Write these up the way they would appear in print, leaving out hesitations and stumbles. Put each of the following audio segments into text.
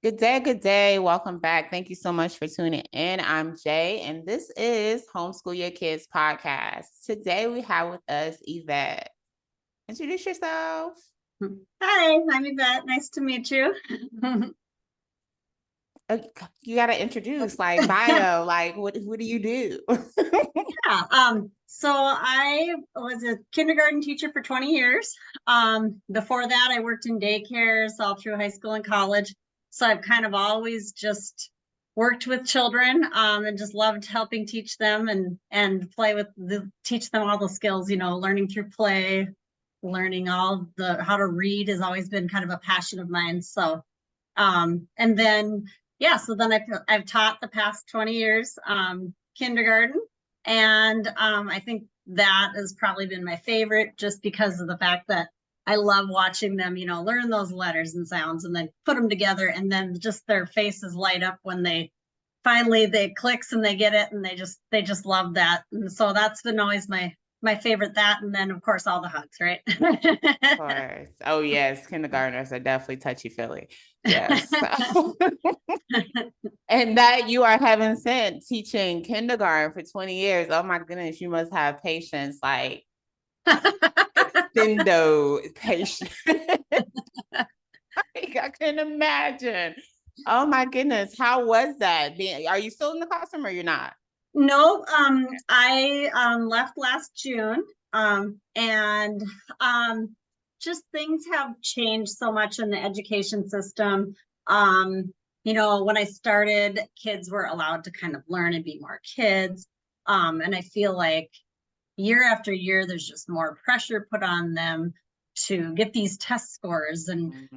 Good day, good day. Welcome back. Thank you so much for tuning in. I'm Jay, and this is Homeschool Your Kids podcast. Today we have with us Yvette. Introduce yourself. Hi, I'm Yvette. Nice to meet you. You got to introduce, like bio, like what do you do? So I was a kindergarten teacher for 20 years. Before that, I worked in daycares all through high school and college. So I've kind of always just worked with children and just loved helping teach them and teach them all the skills, learning through play, learning all the how to read has always been kind of a passion of mine. So and then I've taught the past 20 years kindergarten, and I think that has probably been my favorite, just because of the fact that I love watching them, learn those letters and sounds and then put them together, and then just their faces light up when they clicks and they get it, and they just love that. And so that's been always my favorite. That, and then of course all the hugs, right? Of course. Oh yes, kindergartners are definitely touchy-feely. Yes. And that you are heaven sent teaching kindergarten for 20 years. Oh my goodness, you must have patience, like extendo patience. I can imagine. Oh my goodness, how was that? Are you still in the classroom or you're not? No, I left last June, and just things have changed so much in the education system. When I started, kids were allowed to kind of learn and be more kids, and I feel like year after year, there's just more pressure put on them to get these test scores, and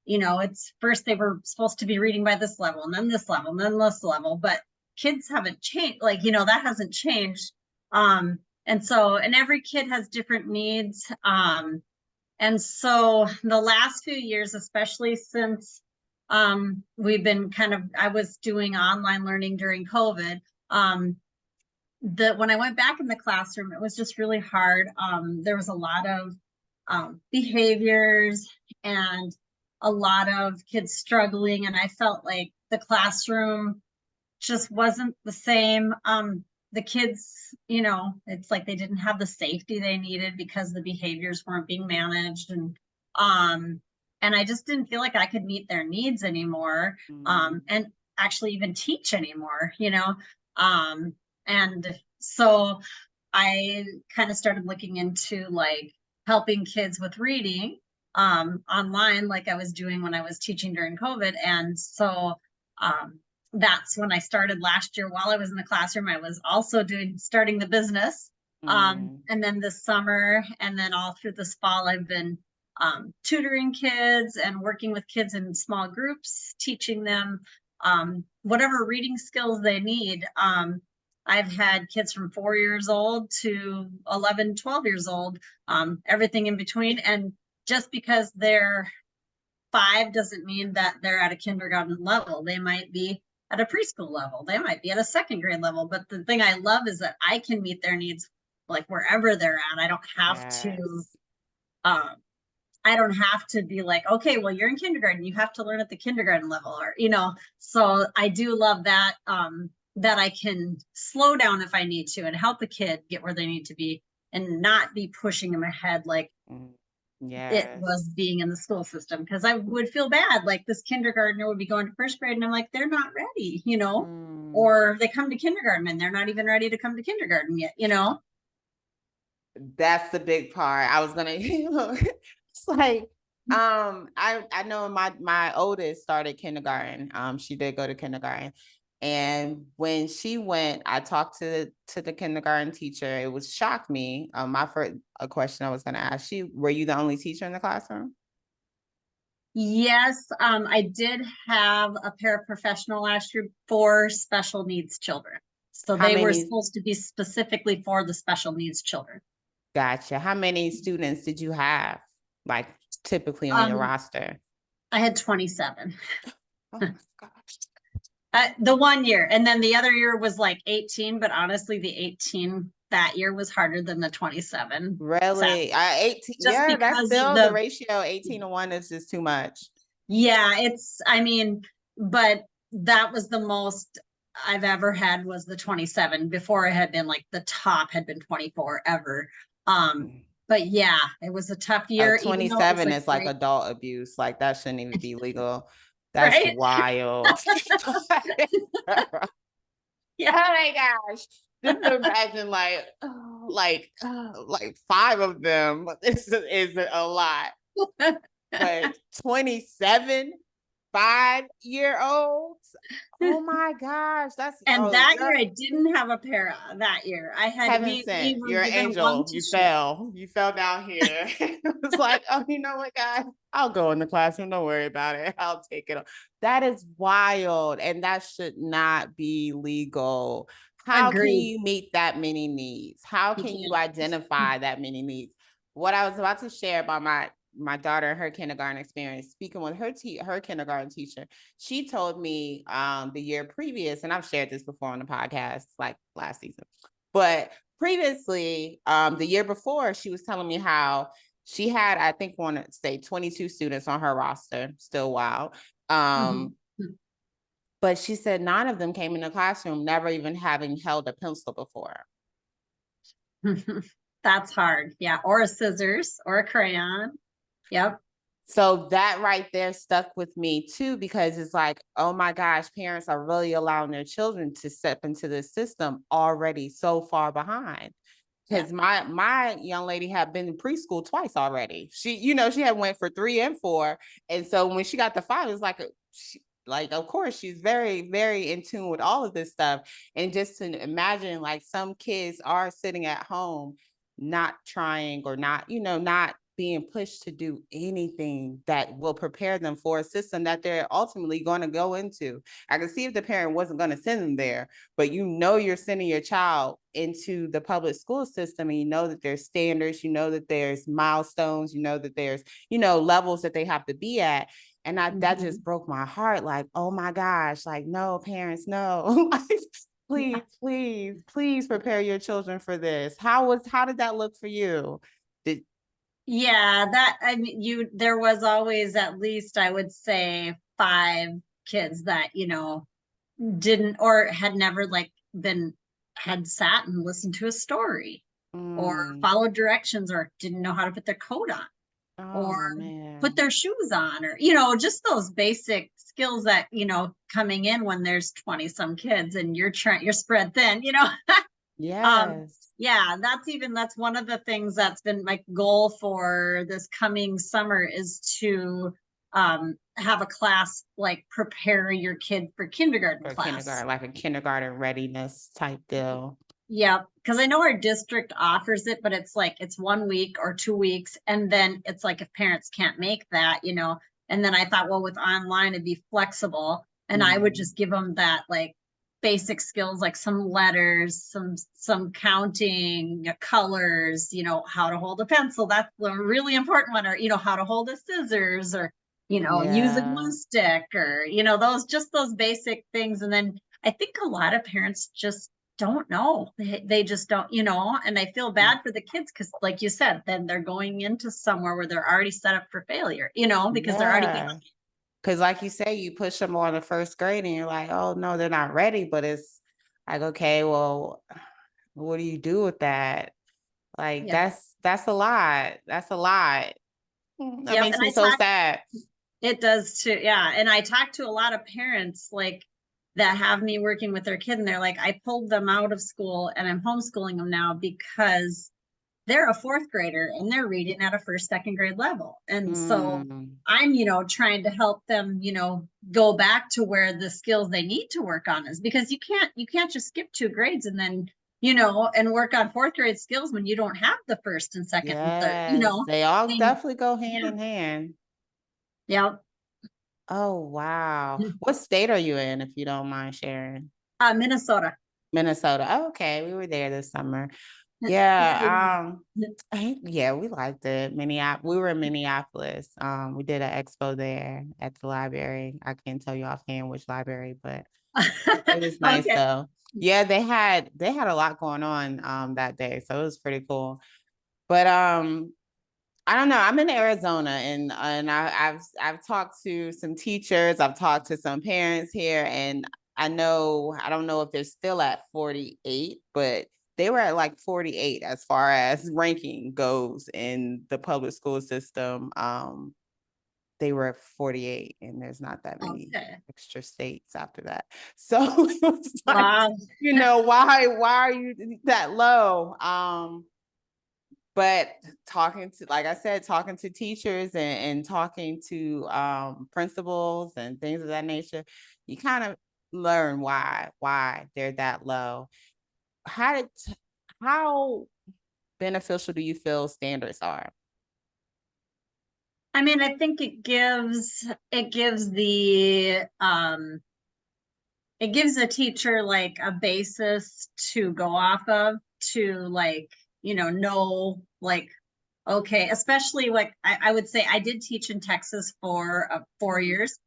it's first they were supposed to be reading by this level, and then this level, and then this level, but kids haven't changed, that hasn't changed. And every kid has different needs. And so the last few years, especially since we've been I was doing online learning during COVID. When I went back in the classroom, it was just really hard. There was a lot of behaviors and a lot of kids struggling, and I felt like the classroom just wasn't the same. The kids, it's like they didn't have the safety they needed because the behaviors weren't being managed, and I just didn't feel like I could meet their needs anymore, and actually even teach anymore, and so I kind of started looking into like helping kids with reading online, like I was doing when I was teaching during COVID. And so that's when I started last year. While I was in the classroom, I was also starting the business. And then this summer, and then all through this fall, I've been tutoring kids and working with kids in small groups, teaching them whatever reading skills they need. I've had kids from 4 years old to 11, 12 years old, everything in between. And just because they're 5 doesn't mean that they're at a kindergarten level. They might be at a preschool level. They might be at a second grade level. But the thing I love is that I can meet their needs like wherever they're at. I don't have to be like, okay, well, you're in kindergarten, you have to learn at the kindergarten level, or, so I do love that, that I can slow down if I need to and help a kid get where they need to be and not be pushing them ahead like it was being in the school system. Because I would feel bad, like this kindergartner would be going to first grade and I'm like, they're not ready, or they come to kindergarten and they're not even ready to come to kindergarten yet, That's the big part. I was gonna, it's like, I know my oldest started kindergarten. She did go to kindergarten. And when she went, I talked to the kindergarten teacher. It was shocked me. My first question I was going to ask you: were you the only teacher in the classroom? Yes, I did have a paraprofessional last year for special needs children. So they were supposed to be specifically for the special needs children. Gotcha. How many students did you have, like typically on your roster? I had 27. Oh my gosh. The 1 year, and then the other year was like 18, but honestly the 18 that year was harder than the 27. Really? 18, yeah, that's still the ratio 18 to 1 is just too much. Yeah, but that was the most I've ever had was the 27. Before it had been like the top had been 24 ever. But yeah, it was a tough year, even though it was 27 like is like great, adult abuse. Like that shouldn't even be legal. That's right? wild. Yeah. Oh my gosh. Just imagine like 5 of them. This is a lot. But 27 5-year-olds. Oh my gosh. That's And that year I didn't have a para that year. I had heaven we sent. were You're an given one angel. to You share. fell. You fell down here. It was like, oh, you know what, guys? I'll go in the classroom. Don't worry about it. I'll take it. That is wild. And that should not be legal. How can Agreed. you meet that many needs? How can you identify that many needs? What I was about to share about my daughter and her kindergarten experience, speaking with her kindergarten teacher, she told me the year previous, and I've shared this before on the podcast, like last season, but previously, the year before, she was telling me how she had, I think, want to say 22 students on her roster, still wild. But she said 9 of them came in the classroom never even having held a pencil before. That's hard. Yeah. Or a scissors or a crayon. Yep. So that right there stuck with me too, because it's like, oh my gosh, parents are really allowing their children to step into the system already so far behind. Because my young lady had been in preschool twice already. She had went for 3 and 4. And so when she got to 5, it's like, of course, she's very, very in tune with all of this stuff. And just to imagine, like, some kids are sitting at home, not trying or not being pushed to do anything that will prepare them for a system that they're ultimately going to go into. I can see if the parent wasn't going to send them there, but you're sending your child into the public school system, and you know that there's standards, you know that there's milestones, you know that there's, levels that they have to be at. And that just broke my heart. Like, oh my gosh, like, no, parents, no. Please, please, please prepare your children for this. How did that look for you? Yeah, there was always at least, I would say, 5 kids that, didn't or had never had sat and listened to a story or followed directions or didn't know how to put their coat on or put their shoes on or, just those basic skills that, coming in when there's 20 some kids and you're spread thin, Yes. Yeah, that's one of the things that's been my goal for this coming summer is to have a class like prepare your kid for kindergarten class. Kindergarten, like a kindergarten readiness type deal. Yeah, because I know our district offers it, but it's 1 week or 2 weeks, and then it's like if parents can't make that, and then I thought, well, with online it'd be flexible, and I would just give them that basic skills like some letters, some counting, colors, how to hold a pencil. That's the really important one, or how to hold a scissors, or use a glue stick, or those basic things. And then I think a lot of parents just don't know. They just don't, and I feel bad for the kids because, like you said, then they're going into somewhere where they're already set up for failure, because they're already behind. Because like you say, you push them on the first grade and you're like, oh no, they're not ready. But it's like, okay, well, what do you do with that? Like, that's a lot. That's a lot. That makes me so sad. It does too. Yeah. And I talk to a lot of parents that have me working with their kid, and they're like, I pulled them out of school and I'm homeschooling them now because they're a 4th grader and they're reading at a 1st, 2nd grade level. And so I'm, trying to help them, go back to where the skills they need to work on is, because you can't just skip 2 grades and then, and work on 4th grade skills when you don't have the 1st and 2nd and 3rd, They all definitely go hand in hand. Yeah. Oh, wow. What state are you in, if you don't mind sharing? Minnesota. Minnesota. Oh, okay. We were there this summer. Yeah. Yeah, we liked it. We were in Minneapolis. We did an expo there at the library. I can't tell you offhand which library, but it was nice though. Yeah, they had a lot going on that day. So it was pretty cool. But I don't know. I'm in Arizona, and I've talked to some teachers. I've talked to some parents here, and I don't know if they're still at 48, but they were at like 48 as far as ranking goes in the public school system. They were at 48, and there's not that many Okay. extra states after that. So it's like, Wow. why are you that low? But talking to, like I said, talking to teachers and talking to principals and things of that nature, you kind of learn why they're that low. How beneficial do you feel standards are? I mean, I think it gives the teacher like a basis to go off of, to like, know like, okay, especially like I would say I did teach in Texas for 4 years.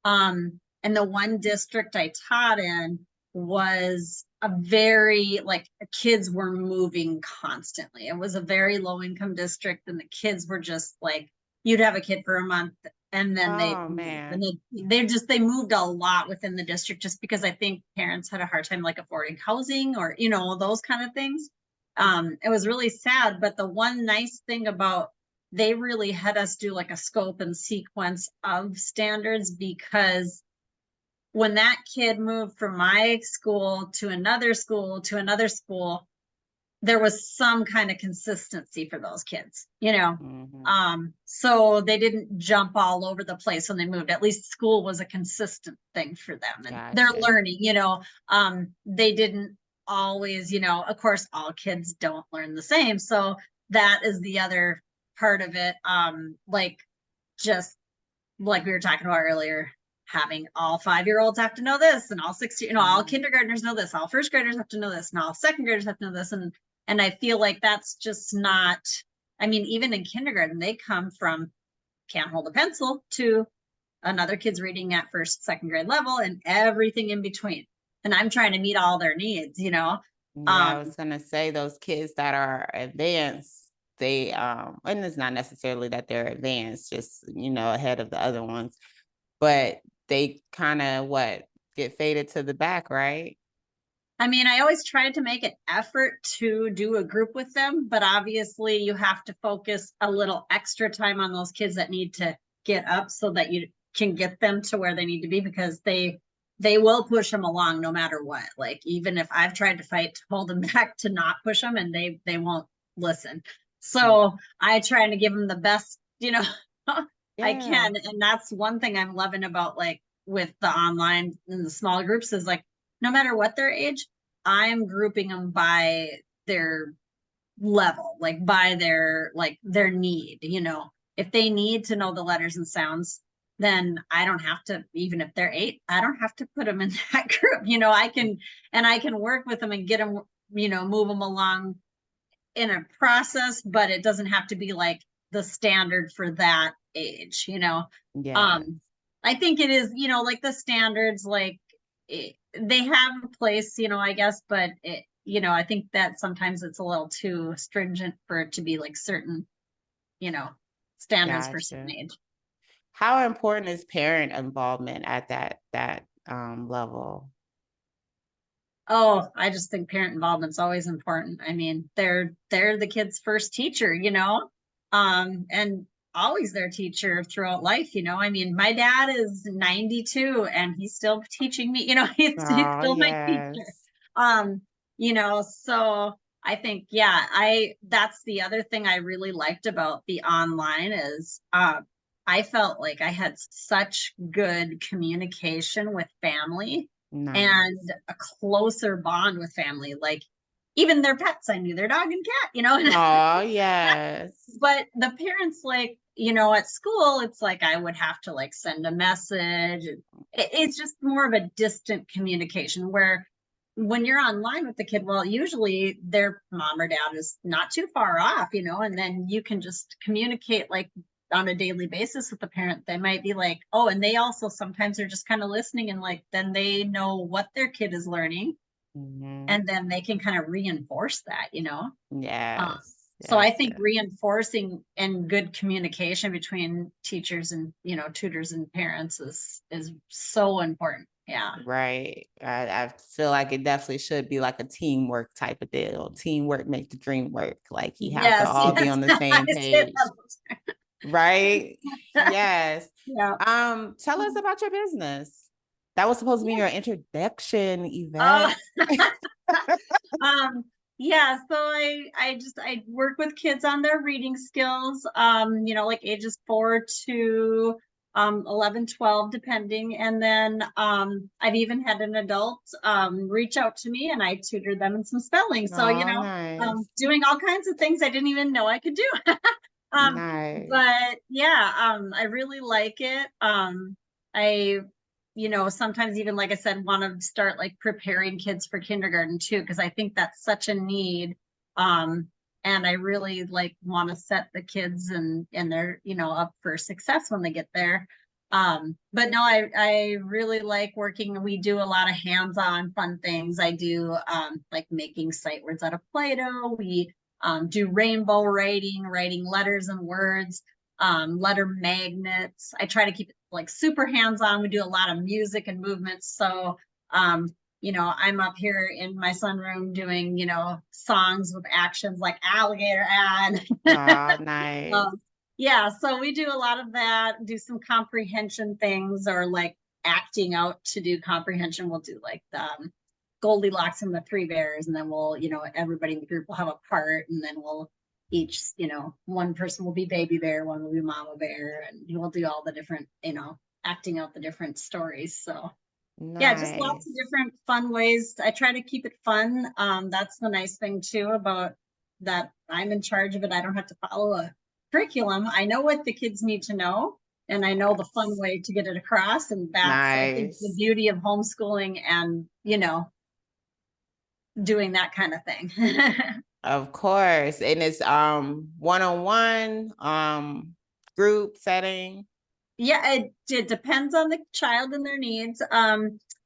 And the one district I taught in was a very like kids were moving constantly. It was a very low income district, and the kids were just like, you'd have a kid for a month and then they Oh moved. And man. they moved a lot within the district, just because I think parents had a hard time like affording housing, or those kind of things. It was really sad, but the one nice thing about, they really had us do like a scope and sequence of standards, because when that kid moved from my school to another school to another school, there was some kind of consistency for those kids. Mm-hmm. So they didn't jump all over the place when they moved. At least school was a consistent thing for them, and they're Gotcha. learning. They didn't always, of course, all kids don't learn the same. So that is the other part of it. Like, just like we were talking about earlier, having all 5-year-olds have to know this, and all 60, all kindergartners know this, all first graders have to know this, and all second graders have to know this. And I feel like that's just not, I mean, even in kindergarten, they come from can't hold a pencil to another kid's reading at first, second grade level, and everything in between. And I'm trying to meet all their needs. Yeah, I Um, was gonna say those kids that are advanced, they and it's not necessarily that they're advanced, just ahead of the other ones, but they kind of get faded to the back, right? I mean, I always tried to make an effort to do a group with them, but obviously you have to focus a little extra time on those kids that need to get up, so that you can get them to where they need to be, because they will push them along no matter what. Like, even if I've tried to fight to hold them back to not push them, and they won't listen. So I try to give them the best, I Yeah. can. And that's one thing I'm loving about, like, with the online and the small groups, is like, no matter what their age, I'm grouping them by their level, like by their need. If they need to know the letters and sounds, then I don't have to, even if they're 8, I don't have to put them in that group. I can work with them and get them, move them along in a process, but it doesn't have to be like the standard for that age. Yeah. um I think it is, like the standards, like they have a place, I guess, but I think that sometimes it's a little too stringent for it to be like certain, you know standards for certain Gotcha. age. How important is parent involvement at that level? Oh, I just think parent involvement's always important. I mean, they're the kid's first teacher, and always their teacher throughout life. I mean, my dad is 92 and he's still teaching me, he's Oh still my teacher. yes. Um, so I think, yeah, that's the other thing I really liked about the online is I felt like I had such good communication with family, Nice. and a closer bond with family. Like, even their pets, I knew their dog and cat. Oh yes. But the parents, like, at school, it's like I would have to like send a message. It's just more of a distant communication, where when you're online with the kid, well, usually their mom or dad is not too far off, and then you can just communicate like on a daily basis with the parent. They might be like, oh, and they also sometimes are just kind of listening, and like then they know what their kid is learning, Mhm. and then they can kind of reinforce that. Um, Yes. So I Yes, think yes. reinforcing and good communication between teachers and, tutors and parents is so important. Yeah. Right. I feel like it definitely should be like a teamwork type of deal. Teamwork make the dream work. Like you have to Yes, all be yes. on the I same say page. Right? that. Yes. Yeah. Tell us about your business. That was supposed to be Yeah. your introduction, Oh, Yvette. um, yeah. So I work with kids on their reading skills, like ages 4 to 11, 12, depending. And then I've even had an adult reach out to me and I tutored them in some spelling. So, Oh, nice. doing all kinds of things I didn't even know I could do. um, Nice. but yeah, I really like it. I sometimes even, like I said, want to start like preparing kids for kindergarten too, because I think that's such a need. Um, and I really like want to set the kids and they're, up for success when they get there. But no, I really like working. We do a lot of hands-on fun things. I do like making sight words out of Play-Doh. We do rainbow writing letters and words, letter magnets. I try to keep it like super hands-on. We do a lot of music and movements. So, I'm up here in my sunroom doing, songs with actions like alligator ad. Oh, nice. Yeah, so we do a lot of that, do some comprehension things or like acting out to do comprehension. We'll do like the Goldilocks and the Three Bears, and then we'll, everybody in the group will have a part, and then we'll each, one person will be baby bear, one will be mama bear, and we'll do all the different, acting out the different stories. So yeah, just lots of Nice. different fun ways. I try to keep it fun. That's the nice thing too about that I'm in charge of it. I don't have to follow a curriculum. I know what the kids need to know, and I know the fun Yes. way to get it across. And that's, I think, the Nice. beauty of homeschooling and, doing that kind of thing. Of course. And it's one-on-one, group setting. Yeah, it depends on the child and their needs.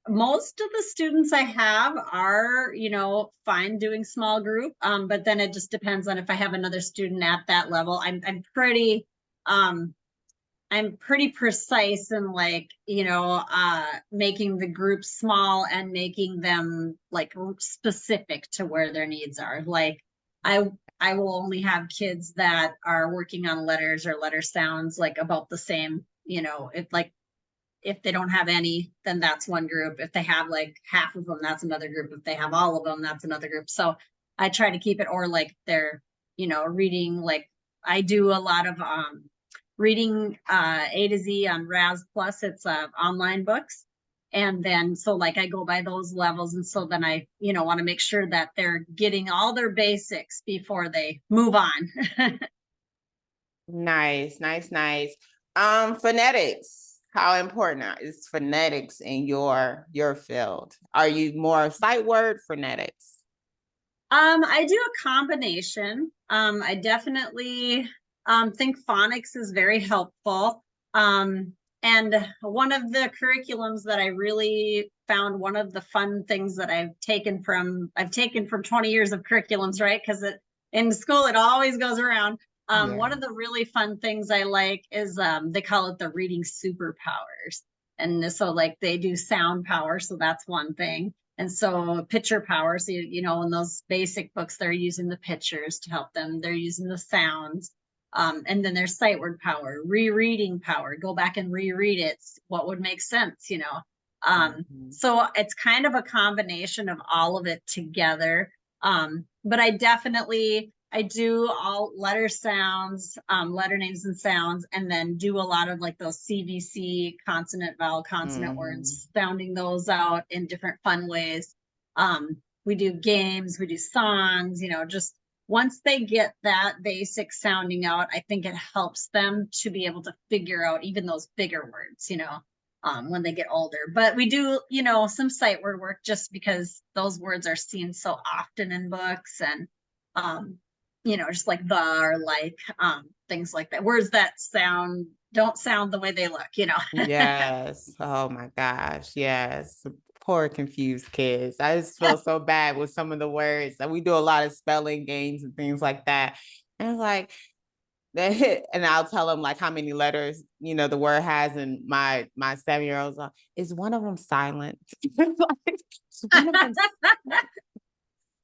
Most of the students I have are, fine doing small group. But then it just depends on if I have another student at that level. Um, I'm pretty precise in like, making the group small and making them like specific to where their needs are. Like I I will only have kids that are working on letters or letter sounds like about the same, if they don't have any, then that's one group. If they have like half of them, that's another group. If they have all of them, that's another group. So I try to keep it, or like they're, reading, like I do a lot of reading A to Z on Raz Plus. It's online books. And then so like I go by those levels. And so then I, want to make sure that they're getting all their basics before they move on. Nice, nice, nice. Phonetics. How important is phonetics in your field? Are you more sight word phonetics? I do a combination. I definitely think phonics is very helpful. And one of the curriculums that I really found, one of the fun things that I've taken from 20 years of curriculums, right? Because in school it always goes around. Yeah. One of the really fun things I like is they call it the reading superpowers. And so like they do sound power, so that's one thing. And so picture power, so in those basic books, they're using the pictures to help them. They're using the sounds. And then there's sight word power, rereading power, go back and reread it. What would make sense? Mhm. So it's kind of a combination of all of it together. But I do all letter sounds, letter names and sounds, and then do a lot of like those CVC, consonant, vowel, consonant Mhm. words, sounding those out in different fun ways. We do games, we do songs, just once they get that basic sounding out, I think it helps them to be able to figure out even those bigger words, when they get older. But we do, some sight word work just because those words are seen so often in books, and just like the or like things like that. Words that don't sound the way they look. Yes. Oh my gosh. Yes. Poor confused kids. I just feel so bad with some of the words. And we do a lot of spelling games and things like that. And I'm like, and I'll tell them like how many letters, the word has, and my 7-year-old's like, is one of them silent? Like, is one of them,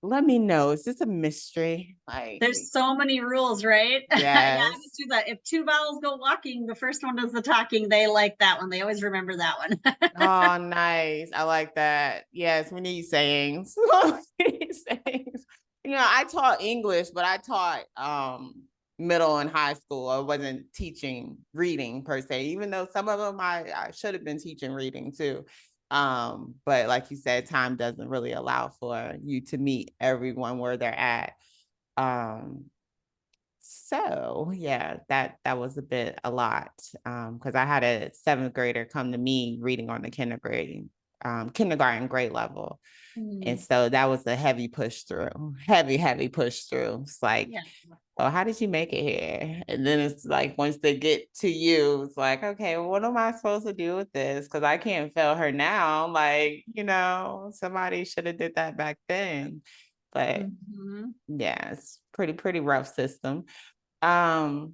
let me know. Is this a mystery? Like, there's so many rules, right? Yeah, I yes. would do that. If two vowels go walking, the first one does the talking. They like that one. They always remember that one. Oh, nice. I like that. Yes, we need sayings. We need sayings. I taught English, but I taught middle and high school. I wasn't teaching reading per se, even though some of them I should have been teaching reading too. But like you said, time doesn't really allow for you to meet everyone where they're at. So yeah, that was a lot. Because I had a 7th grader come to me reading on the kindergarten grade level. And so that was a heavy push through, heavy push through. It's like, Yeah. oh, how did you make it here? And then it's like, once they get to you, it's like, okay, well, what am I supposed to do with this? Because I can't fail her now. Like, somebody should have did that back then. But yeah, it's pretty rough system. So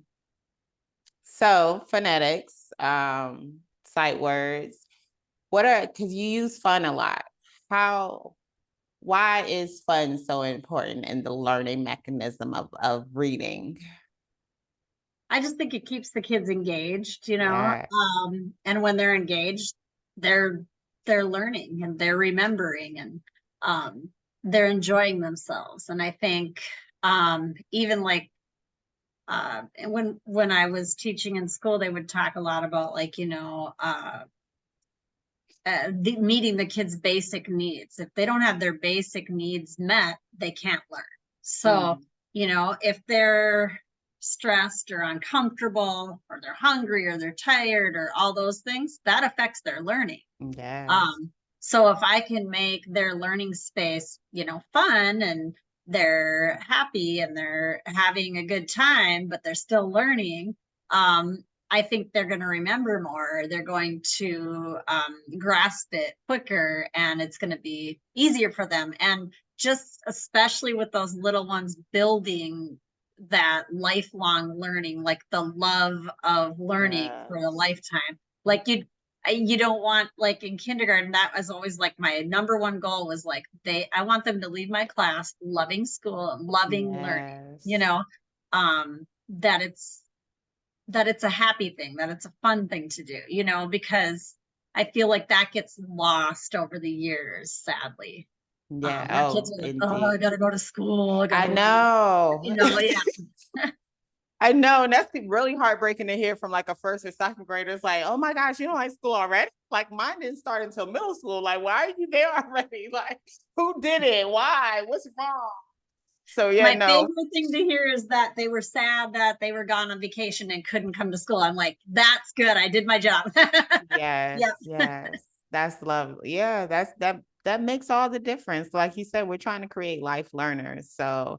phonetics, sight words. Because you use fun a lot. Why is fun so important in the learning mechanism of reading? I just think it keeps the kids engaged, Yes. And when they're engaged, they're learning and they're remembering, and they're enjoying themselves. And I think even like when I was teaching in school, they would talk a lot about like, meeting the kids' basic needs. If they don't have their basic needs met, they can't learn. So, if they're stressed or uncomfortable, or they're hungry, or they're tired, or all those things, that affects their learning. Yes. So if I can make their learning space, fun, and they're happy and they're having a good time, but they're still learning, I think they're going to remember more. They're going to grasp it quicker, and it's going to be easier for them. And just especially with those little ones, building that lifelong learning, like the love of learning for a lifetime. Like you don't want, like in kindergarten, that was always like my number one goal was like, I want them to leave my class loving school and loving learning, that it's a happy thing, that it's a fun thing to do, because I feel like that gets lost over the years, sadly. Yeah. Kids are like, oh, I Indeed. gotta go to school. I know. Yeah. I know. And that's really heartbreaking to hear from like a 1st or 2nd grader. It's like, oh my gosh, you don't like school already? Like mine didn't start until middle school. Like, why are you there already? Like, who did it? Why? What's wrong? So yeah, my no. favorite thing to hear is that they were sad that they were gone on vacation and couldn't come to school. I'm like, that's good. I did my job. Yes, yes. That's lovely. Yeah, that makes all the difference. Like you said, we're trying to create life learners. So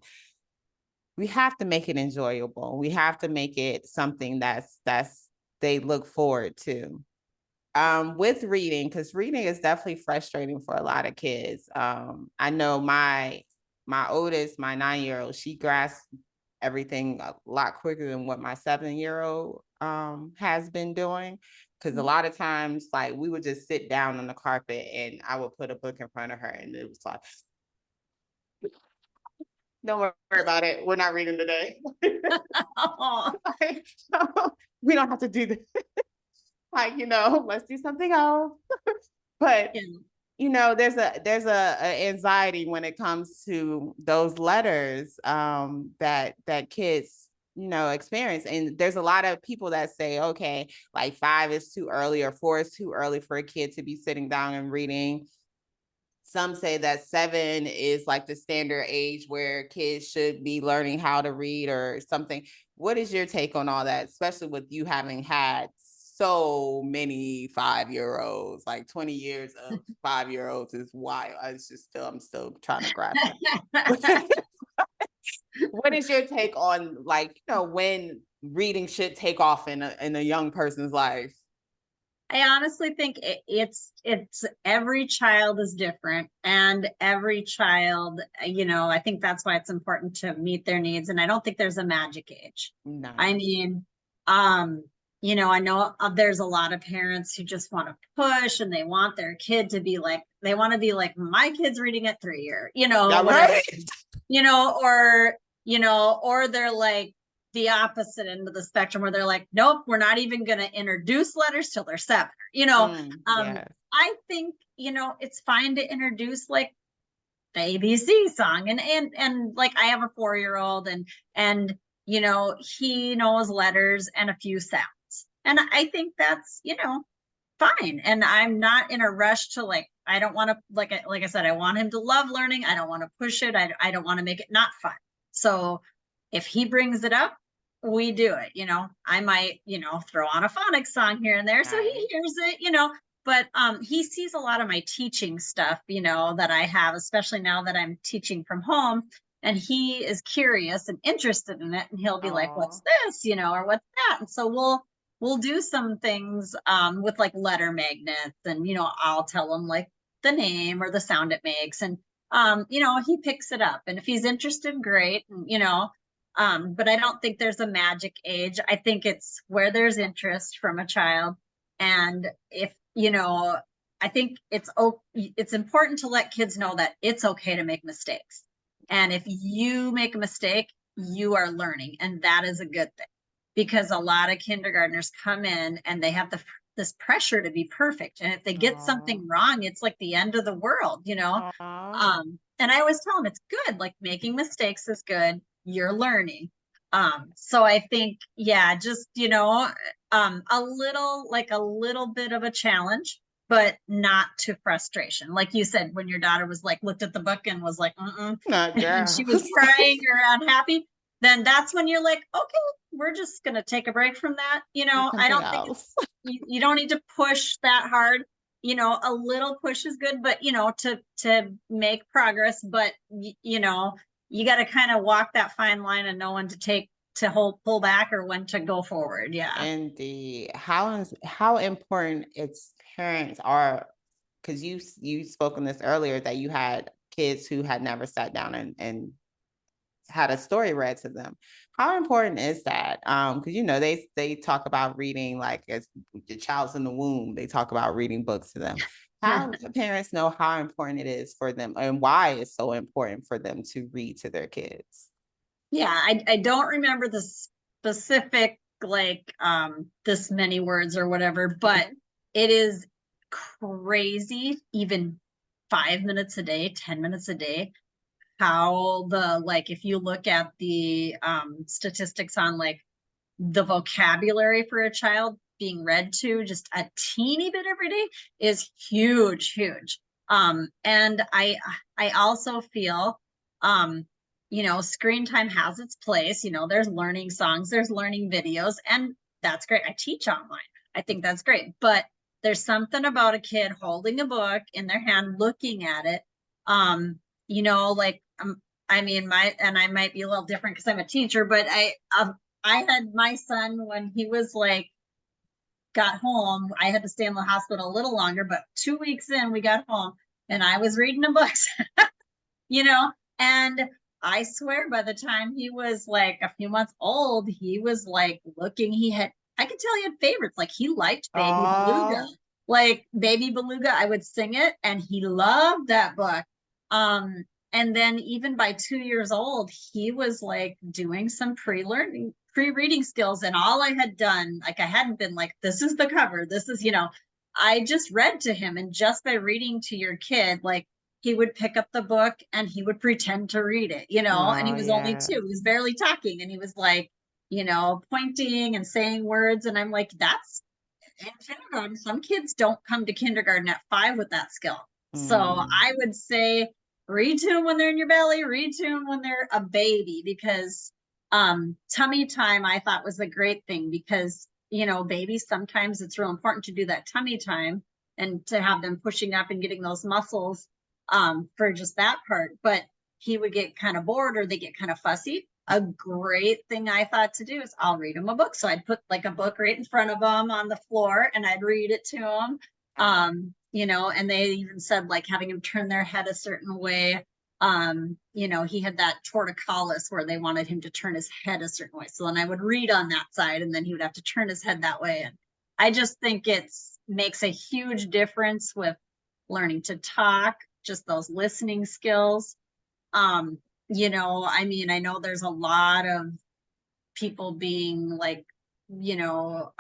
we have to make it enjoyable. We have to make it something that's they look forward to. With reading, because reading is definitely frustrating for a lot of kids. I know my oldest, my 9-year-old, she grasps everything a lot quicker than what my 7-year-old has been doing. Because a lot of times, like we would just sit down on the carpet and I would put a book in front of her, and it was like, don't worry about it. We're not reading today. Like, we don't have to do this. Like, let's do something else. But there's a anxiety when it comes to those letters that kids experience. And there's a lot of people that say, okay, like 5 is too early or 4 is too early for a kid to be sitting down and reading. Some say that 7 is like the standard age where kids should be learning how to read or something. What is your take on all that, especially with you having had so many 5-year-olds? Like 20 years of 5-year-olds is wild. I'm still trying to grasp it. What is your take on, like, when reading should take off in a young person's life? I honestly think it's every child is different, and every child, I think that's why it's important to meet their needs. And I don't think there's a magic age. I Nice. mean, I know there's a lot of parents who just want to push, and they want their kid to be like, they want to be like, my kid's reading at 3, or Yeah, whatever, right. or or they're like the opposite end of the spectrum, where they're like, nope, we're not even going to introduce letters till they're 7. Yeah. I think it's fine to introduce like the ABC song, and like I have a 4-year-old, and he knows letters and a few sounds, and I think that's fine. And I'm not in a rush to like, I don't want to, like I said, I want him to love learning. I don't want to push it. I don't want to make it not fun. So if he brings it up, we do it. I might, throw on a phonics song here and there, so he Nice. hears it, but he sees a lot of my teaching stuff, that I have, especially now that I'm teaching from home. And he is curious and interested in it, and he'll be like, what's Oh, this, or what's that? And so we'll do some things with like letter magnets, and I'll tell him like the name or the sound it makes, and he picks it up, and if he's interested, great. And but I don't think there's a magic age. I think it's where there's interest from a child. And if I think it's important to let kids know that it's okay to make mistakes, and if you make a mistake, you are learning, and that is a good thing, because a lot of kindergartners come in and they have this pressure to be perfect. And if they get oh, something wrong, it's like the end of the world. oh. And I always tell them it's good, like making mistakes is good. You're learning. So I think, yeah, just, a little bit of a challenge, but not to frustration. Like you said, when your daughter was like, looked at the book and was like, Not and girl. she was crying or unhappy, then that's when you're like, okay, we're just going to take a break from that. I Something don't think else. you don't need to push that hard. A little push is good, but to make progress, but you got to kind of walk that fine line and know when to pull back, or when to go forward. Yeah. Indeed. How important its parents are, because you spoke on this earlier that you had kids who had never sat down and had a story read to them. How important is that? Because they talk about reading, like as the child's in the womb, they talk about reading books to them. How do parents know how important it is for them, and why it's so important for them to read to their kids? Yeah, I don't remember the specific, like this many words or whatever, but it is crazy, even 5 minutes a day, 10 minutes a day, how like if you look at the statistics on like the vocabulary for a child being read to just a teeny bit every day is huge, huge. And I also feel screen time has its place. There's learning songs, there's learning videos, and that's great. I teach online. I think that's great. But there's something about a kid holding a book in their hand, looking at it. Like I mean, I might be a little different because I'm a teacher, but I had my son when he was like got home. I had to stay in the hospital a little longer, but 2 weeks in, we got home, and I was reading a book, you know, and I swear by the time he was like a few months old, he was like looking, I could tell he had favorites. Like he liked Baby Beluga. Oh, Like Baby Beluga, I would sing it, and he loved that book. And then even by 2 years old, he was like doing some pre-reading skills. And all I had done, like I hadn't been like, this is the cover, this is, I just read to him. And just by reading to your kid, like he would pick up the book and he would pretend to read it, and he oh was only yeah. 2, he was barely talking, and he was like, pointing and saying words. And I'm like, that's in kindergarten. Some kids don't come to kindergarten at 5 with that skill. So I would say read to them when they're in your belly, read to them when they're a baby, because tummy time I thought was a great thing, because babies, sometimes it's real important to do that tummy time and to have them pushing up and getting those muscles for just that part. But he would get kind of bored, or they get kind of fussy. a great thing I thought to do is I'll read them a book. So I'd put like a book right in front of them on the floor and I'd read it to them. You know, and they even said like having him turn their head a certain way. You know, he had that torticollis where they wanted him to turn his head a certain way. So then I would read on that side and then he would have to turn his head that way. And I just think makes a huge difference with learning to talk, just those listening skills. You know, I mean, I know there's a lot of people being like, you know,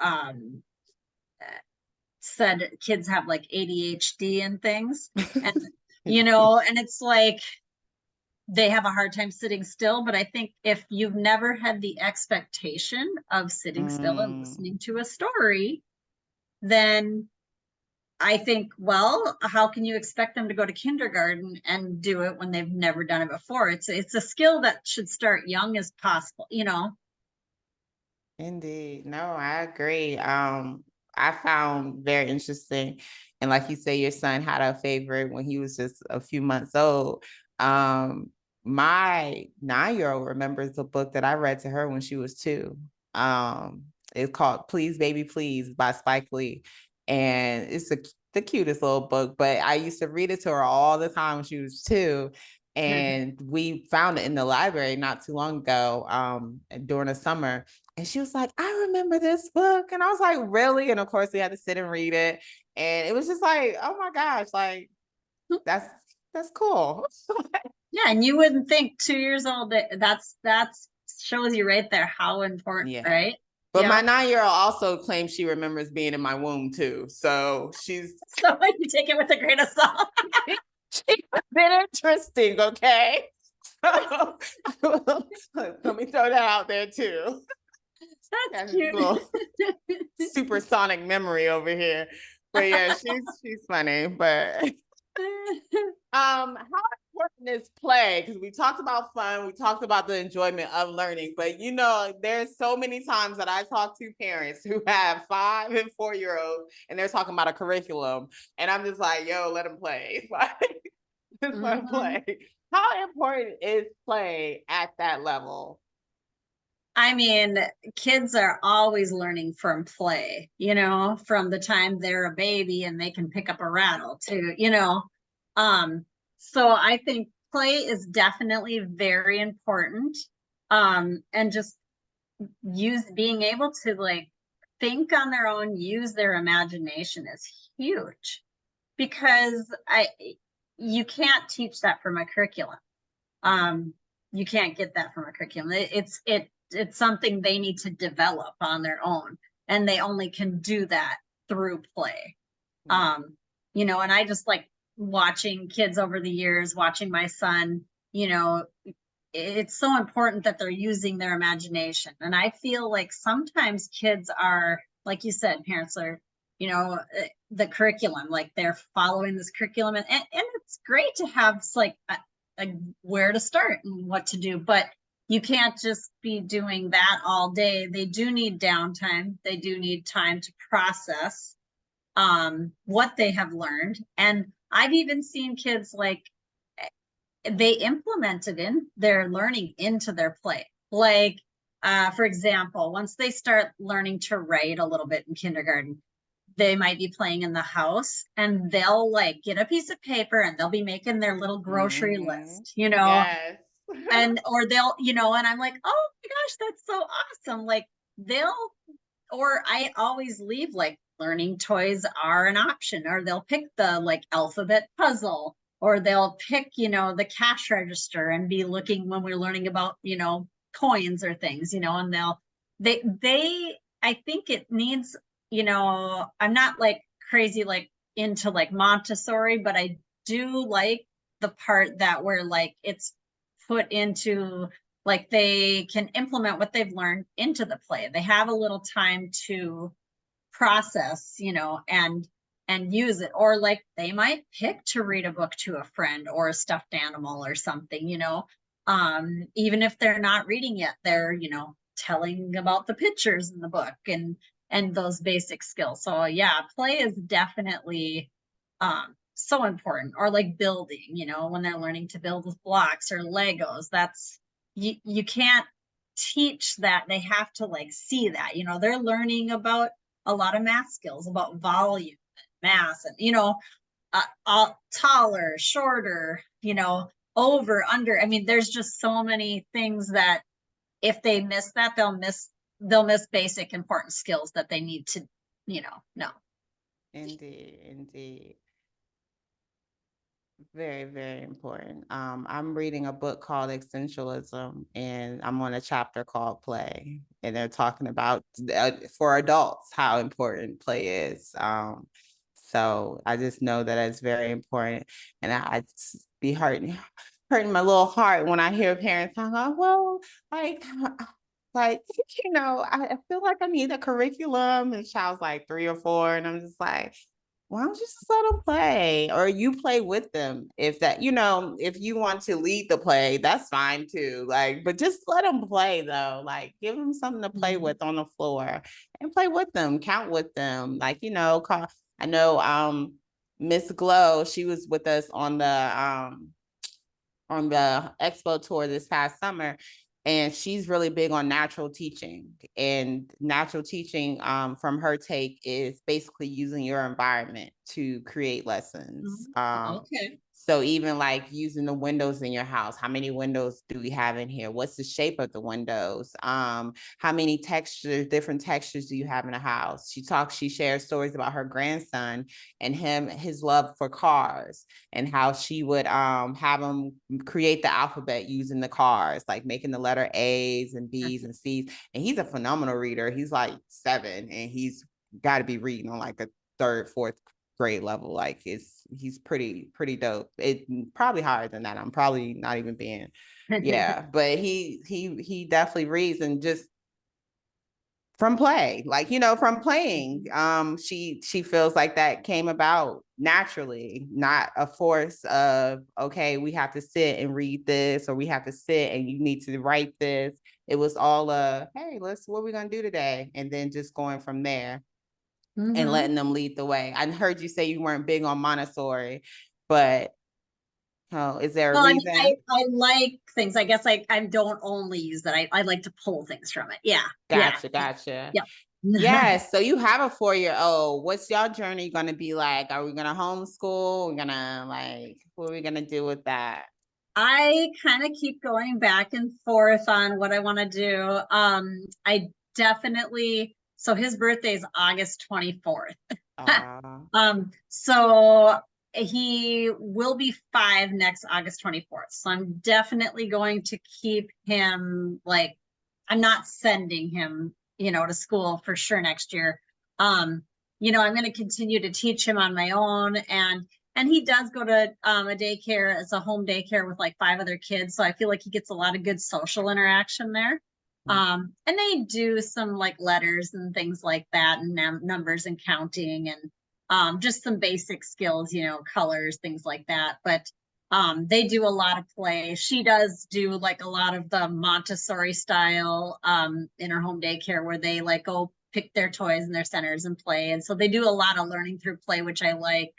said kids have like ADHD and things. And, you know, and it's like they have a hard time sitting still. But I think if you've never had the expectation of sitting still and listening to a story, then I think, well, how can you expect them to go to kindergarten and do it when they've never done it before? It's a skill that should start young as possible, you know? Indeed. No, I agree. I found very interesting. And like you say, your son had a favorite when he was just a few months old. My 9-year-old remembers a book that I read to her when she was 2. It's called Please Baby Please by Spike Lee. And it's the cutest little book, but I used to read it to her all the time when she was 2. And we found it in the library not too long ago, during the summer. And she was like, I remember this book. And I was like, really? And of course, we had to sit and read it. And it was just like, oh my gosh, like, that's cool. Yeah, and you wouldn't think 2 years old that's shows you right there how important, Yeah. right? But my Yeah. 9-year-old also claims she remembers being in my womb too. So she's So you take it with a grain of salt. she's been interesting, okay? So let me throw that out there too. That's cute. Little supersonic memory over here. But yeah, she's funny. But how important is play? Because we talked about fun, we talked about the enjoyment of learning, but you know, there's so many times that I talk to parents who have 5 and 4-year-olds and they're talking about a curriculum, and I'm just like, yo, let them play. Like, just let them play. How important is play at that level? I mean, kids are always learning from play, you know, from the time they're a baby and they can pick up a rattle to, you know. So I think play is definitely very important. And just being able to like think on their own, use their imagination is huge because you can't teach that from a curriculum. You can't get that from a curriculum. It's something they need to develop on their own, and they only can do that through play. You know, and I just like watching kids over the years, watching my son, you know, it's so important that they're using their imagination. And I feel like sometimes kids are, like you said, parents are, you know, the curriculum, like they're following this curriculum, and it's great to have like where to start and what to do, but you can't just be doing that all day. They do need downtime. They do need time to process what they have learned. And I've even seen kids like they implemented in their learning into their play. Like, for example, once they start learning to write a little bit in kindergarten, they might be playing in the house and they'll like get a piece of paper and they'll be making their little grocery list, you know, Yes. and or they'll, you know, and I'm like, oh my gosh, that's so awesome. Like they'll, or I always leave like learning toys are an option, or they'll pick the like alphabet puzzle, or they'll pick, you know, the cash register and be looking when we're learning about, you know, coins or things, you know, and they I think it needs, you know, I'm not like crazy like into like Montessori, but I do like the part that where like it's put into like they can implement what they've learned into the play. They have a little time to process, you know, and use it. Or like they might pick to read a book to a friend or a stuffed animal or something, you know. Even if they're not reading yet, they're, you know, telling about the pictures in the book and those basic skills. So yeah, play is definitely so important. Or like building, you know, when they're learning to build with blocks or Legos, that's you can't teach that, they have to like see that, you know, they're learning about a lot of math skills, about volume, mass, and, you know, taller, shorter, you know, over, under. I mean, there's just so many things that if they miss that, they'll miss basic important skills that they need to, you know. Indeed, indeed. Very, very important. I'm reading a book called Essentialism, and I'm on a chapter called Play, and they're talking about for adults how important play is. So I just know that it's very important, and I just be hurting my little heart when I hear parents talking, oh, well, like you know, I feel like I need a curriculum, and the child's like 3 or 4, and I'm just like, why don't you just let them play, or you play with them? If that, you know, if you want to lead the play, that's fine too. Like, but just let them play though. Like, give them something to play with on the floor and play with them, count with them. Like, you know, I know Miss Glow, she was with us on the expo tour this past summer, and she's really big on natural teaching. And natural teaching, from her take, is basically using your environment to create lessons. Okay. So even like using the windows in your house, how many windows do we have in here? What's the shape of the windows? How many different textures do you have in a house? She shares stories about her grandson and his love for cars, and how she would have him create the alphabet using the cars, like making the letter A's and B's and C's. And he's a phenomenal reader. He's like 7, and he's got to be reading on like a 3rd, 4th grade level. Like he's pretty dope. It probably higher than that. I'm probably not even being, yeah, but he definitely reads, and just from play, like, you know, from playing. She feels like that came about naturally, not a force of, okay, we have to sit and read this, or we have to sit and you need to write this. It was all hey, what are we gonna do today? And then just going from there. And letting them lead the way. I heard you say you weren't big on Montessori, but is there a reason? I like things. I guess I don't only use that. I like to pull things from it. Yeah. Gotcha. Yeah. Yes. So you have a 4-year-old. What's your journey going to be like? Are we going to homeschool? We're going to what are we going to do with that? I kind of keep going back and forth on what I want to do. I definitely, so his birthday is August 24th. So he will be 5 next August 24th. So I'm definitely going to keep him, like, I'm not sending him, you know, to school for sure next year. You know, I'm going to continue to teach him on my own, and he does go to a daycare as a home daycare with like 5 other kids. So I feel like he gets a lot of good social interaction there. And they do some like letters and things like that, and numbers and counting, and just some basic skills, you know, colors, things like that. But they do a lot of play. She does do like a lot of the Montessori style in her home daycare, where they like go pick their toys and their centers and play. And so they do a lot of learning through play, which I like.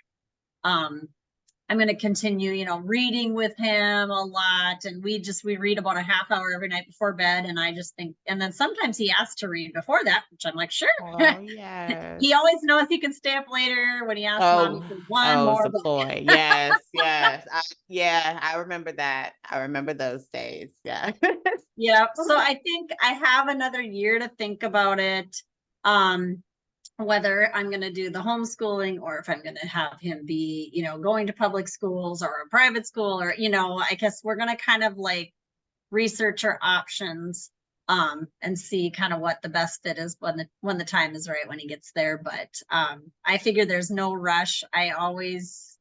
I'm going to continue, you know, reading with him a lot. And we read about a half hour every night before bed. And I just think, and then sometimes he asks to read before that, which I'm like, sure. Oh, yes. He always knows he can stay up later when he asks mommy for one more. It's a ploy. Yes. I remember that. I remember those days. Yeah. Yeah. So I think I have another year to think about it. Whether I'm going to do the homeschooling, or if I'm going to have him be, you know, going to public schools or a private school, or, you know, I guess we're going to kind of like research our options and see kind of what the best fit is when the time is right, when he gets there. But I figure there's no rush. I always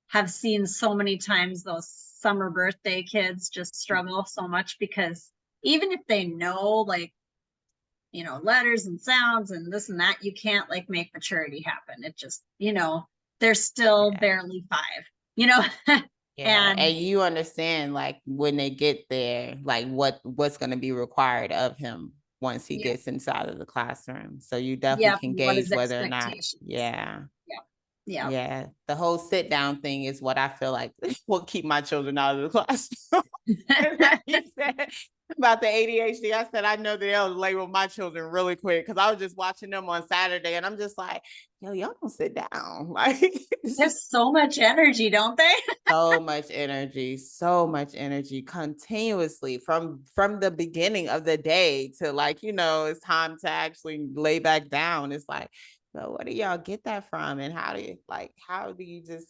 have seen so many times those summer birthday kids just struggle so much, because even if they know, like, you know, letters and sounds and this and that, you can't like make maturity happen. It just, you know, they're still barely 5, you know. And you understand, like, when they get there, like what's going to be required of him once he gets inside of the classroom. So you definitely can gauge whether or not. Yeah. The whole sit down thing is what I feel like will keep my children out of the classroom. about the ADHD. I said, I know they'll label my children really quick because I was just watching them on Saturday and I'm just like, yo, y'all don't sit down. Like, They have so much energy, don't they? so much energy continuously from the beginning of the day to like, it's time to actually lay back down. It's like, so where do y'all get that from? And how do you just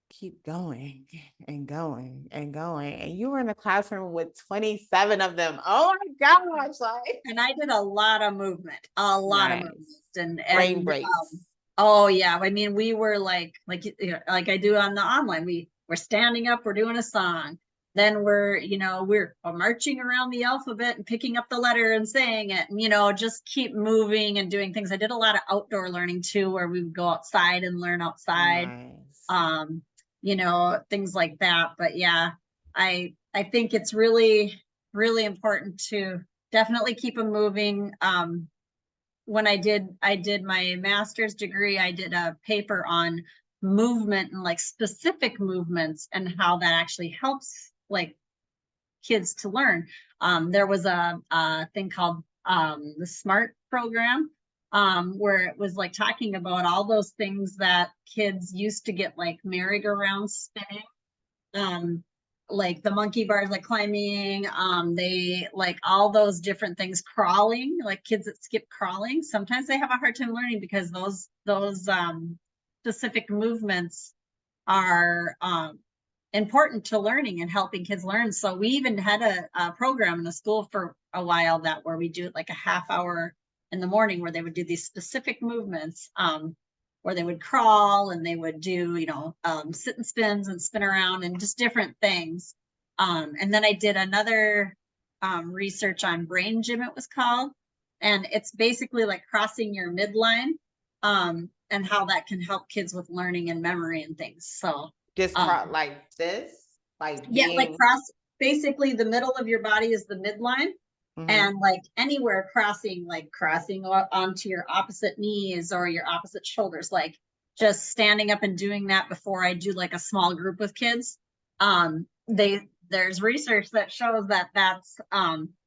keep going and going and going? And you were in a classroom with 27 of them. Oh my gosh. Like, And I did a lot of movement, a lot of movement. nice. Brain breaks. Oh yeah. I mean, we were like I do on the online, we're standing up, we're doing a song. Then we're marching around the alphabet and picking up the letter and saying it, and, just keep moving and doing things. I did a lot of outdoor learning too, where we would go outside and learn outside. Nice. Things like that. But yeah, I think it's really, really important to definitely keep them moving. When I did my master's degree, I did a paper on movement and like specific movements and how that actually helps like kids to learn. There was a thing called the SMART program, where it was like talking about all those things that kids used to get, like merry-go-round spinning, like the monkey bars, like climbing, they like all those different things, crawling, like kids that skip crawling. Sometimes they have a hard time learning because those specific movements are important to learning and helping kids learn. So we even had a program in the school for a while where we do like a half hour in the morning where they would do these specific movements, where they would crawl and they would do, sit and spins and spin around and just different things. And then I did another research on brain gym, it was called. And it's basically like crossing your midline, and how that can help kids with learning and memory and things. So just like this, like yeah, like basically the middle of your body is the midline. Mm-hmm. And like anywhere crossing onto your opposite knees or your opposite shoulders, like just standing up and doing that before I do like a small group with kids. There's research that shows that that's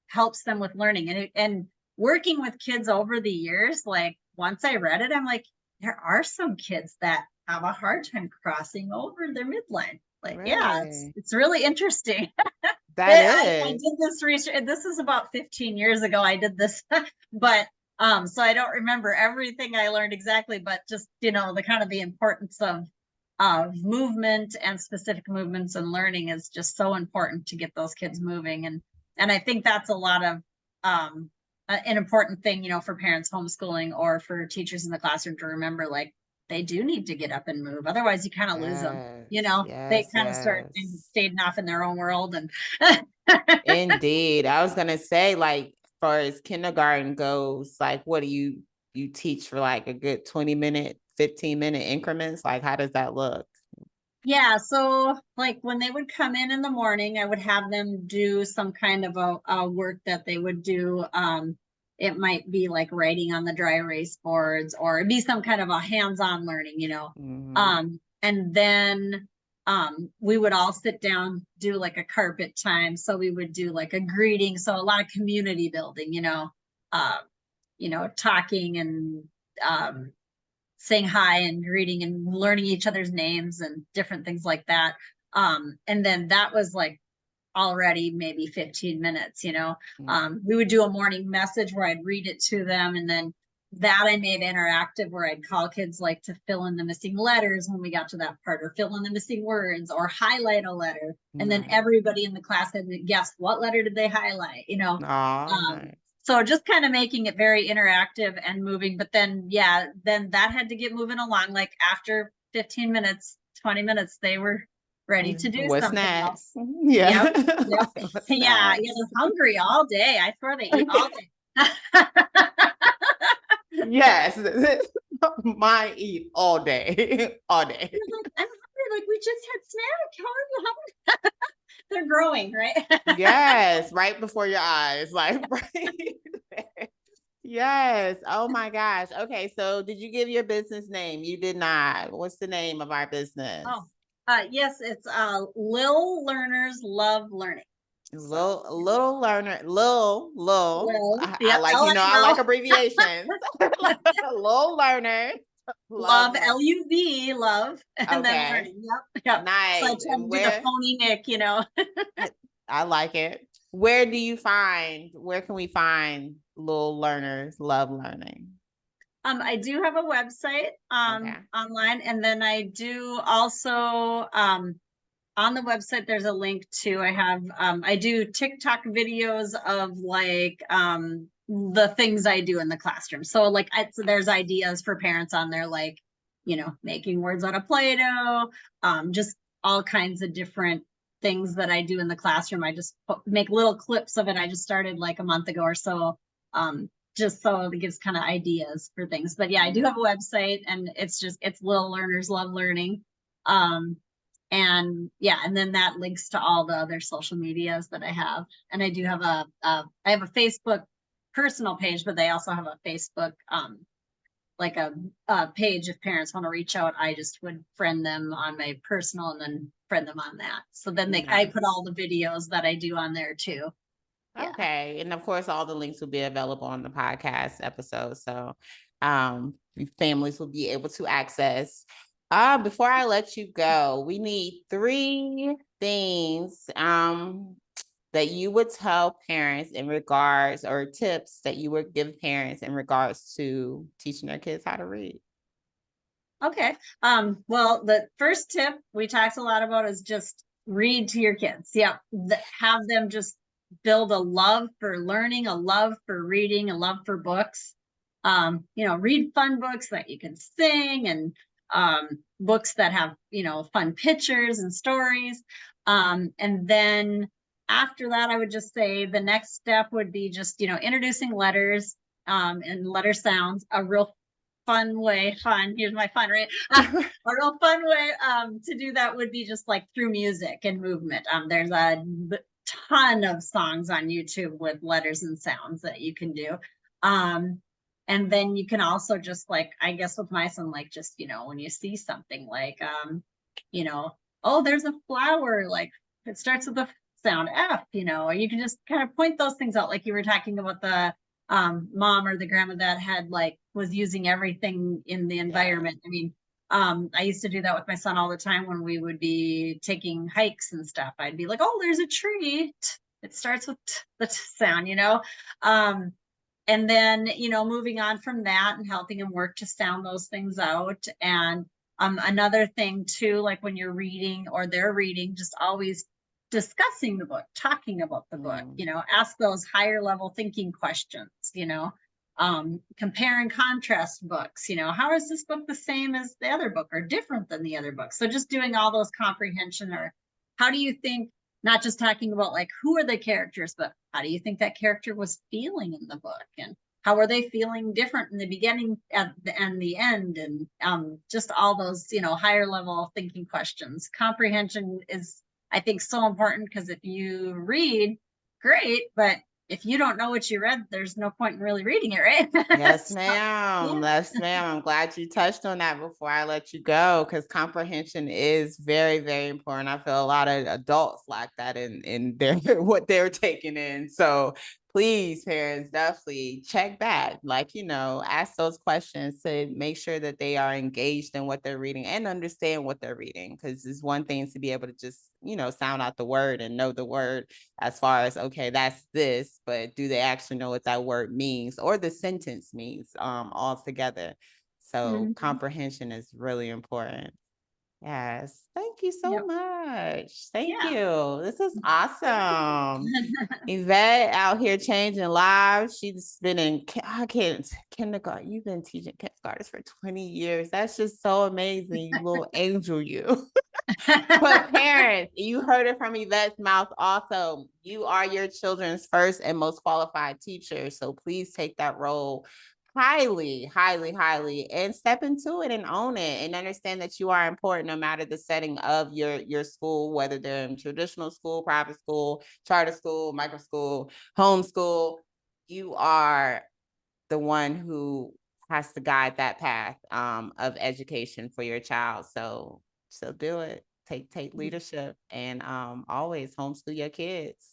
helps them with learning and working with kids over the years. Like once I read it, I'm like, there are some kids that have a hard time crossing over their midline. Like, really? Yeah, it's really interesting. I did this research. This is about 15 years ago. I did this, but so I don't remember everything I learned exactly, but just the kind of the importance of movement and specific movements and learning is just so important to get those kids moving. And I think that's a lot of an important thing, for parents homeschooling or for teachers in the classroom to remember, like they do need to get up and move. Otherwise you kind of lose them, they kind of start staying off in their own world. And indeed, I was going to say, like, far as kindergarten goes, like, what do you teach for like a good 20-minute, 15-minute increments? Like, how does that look? Yeah. So like when they would come in the morning, I would have them do some kind of a work that they would do. It might be like writing on the dry erase boards, or it'd be some kind of a hands-on learning, Mm-hmm. And then we would all sit down, do like a carpet time. So we would do like a greeting. So a lot of community building, talking and saying hi and greeting and learning each other's names and different things like that. And then that was like already maybe 15 minutes, we would do a morning message where I'd read it to them. And then that I made interactive where I'd call kids like to fill in the missing letters when we got to that part, or fill in the missing words, or highlight a letter. And then everybody in the class had to guess what letter did they highlight, Nice. So just kind of making it very interactive and moving. But then, then that had to get moving along. Like after 15 minutes, 20 minutes, they were ready to do something else. Yeah. Yep. Yeah. Hungry all day. I swear they eat all day. Yes. Mine eat all day. All day. I'm hungry. Like we just had snack. How are you hungry? They're growing, right? Yes, right before your eyes, like right. Yes. Oh my gosh. Okay. So did you give your business name? You did not. What's the name of our business? Oh, yes, it's Lil Learners Luv Learning. Little learner, Lil. I Yep, like, I LLL. like abbreviations. Lil Learners Love Love, Learning. L-U-V, love, and then Okay, learning. Yep, yep. So I nice. try to And do the where phony Nick, I like it. Where can we find Lil Learners Love Learning? I do have a website Okay. online, and then I do also on the website there's a link to I do TikTok videos of like the things I do in the classroom. So like so there's ideas for parents on there, like making words out of Play-Doh, just all kinds of different things that I do in the classroom. I just make little clips of it. I just started like a month ago or so, just so it gives kind of ideas for things. But yeah, I do have a website, and it's Lil Learners Luv Learning. And yeah, and then that links to all the other social medias that I have. And I do have I have a Facebook personal page, but they also have a Facebook like a page. If parents want to reach out, I just would friend them on my personal and then friend them on that. So then I put all the videos that I do on there too. Yeah. Okay. And of course, all the links will be available on the podcast episode. So families will be able to access. Before I let you go, we need 3 things that you would tell parents in regards, or tips that you would give parents in regards to teaching their kids how to read. Okay. Well, the first tip we talked a lot about is just read to your kids. Yeah. Have them just build a love for learning, a love for reading, a love for books. Read fun books that you can sing, and books that have, fun pictures and stories. And then after that, I would just say the next step would be just, introducing letters and letter sounds, a real here's my fun, right? A real fun way to do that would be just like through music and movement. There's a ton of songs on YouTube with letters and sounds that you can do. And then you can also just, like, I guess with my son, like, just, when you see something like, oh, there's a flower, like it starts with the sound F, or you can just kind of point those things out, like you were talking about the mom or the grandma that had was using everything in the environment. I mean, I used to do that with my son all the time when we would be taking hikes and stuff. I'd be like, oh, there's a tree. It starts with the sound, and then, moving on from that and helping him work to sound those things out. And another thing too, like when you're reading or they're reading, just always discussing the book, talking about the book, ask those higher level thinking questions, compare and contrast books, how is this book the same as the other book or different than the other book? So just doing all those comprehension, or how do you think, not just talking about like who are the characters, but how do you think that character was feeling in the book, and how are they feeling different in the beginning and the end, and just all those higher level thinking questions. Comprehension is, I think, so important, because if you read, great, but if you don't know what you read, there's no point in really reading it, right? Yes, So, ma'am. yeah. Yes, ma'am. I'm glad you touched on that before I let you go, because comprehension is very, very important. I feel a lot of adults lack that in their what they're taking in. So please, parents, definitely check back. Like, ask those questions to make sure that they are engaged in what they're reading and understand what they're reading. Because it's one thing to be able to just, sound out the word and know the word as far as, okay, that's this, but do they actually know what that word means or the sentence means altogether? So comprehension is really important. Yes. Thank you so Yep. much. Thank Yeah. you. This is awesome. Yvette out here changing lives. She's been in kindergarten. You've been teaching kindergartens for 20 years. That's just so amazing. You little angel, you. But parents, you heard it from Yvette's mouth also. You are your children's first and most qualified teacher. So please take that role highly, highly, highly, and step into it and own it, and understand that you are important no matter the setting of your school, whether they're in traditional school, private school, charter school, micro school, homeschool. You are the one who has to guide that path of education for your child. So do it. Take leadership, and always homeschool your kids.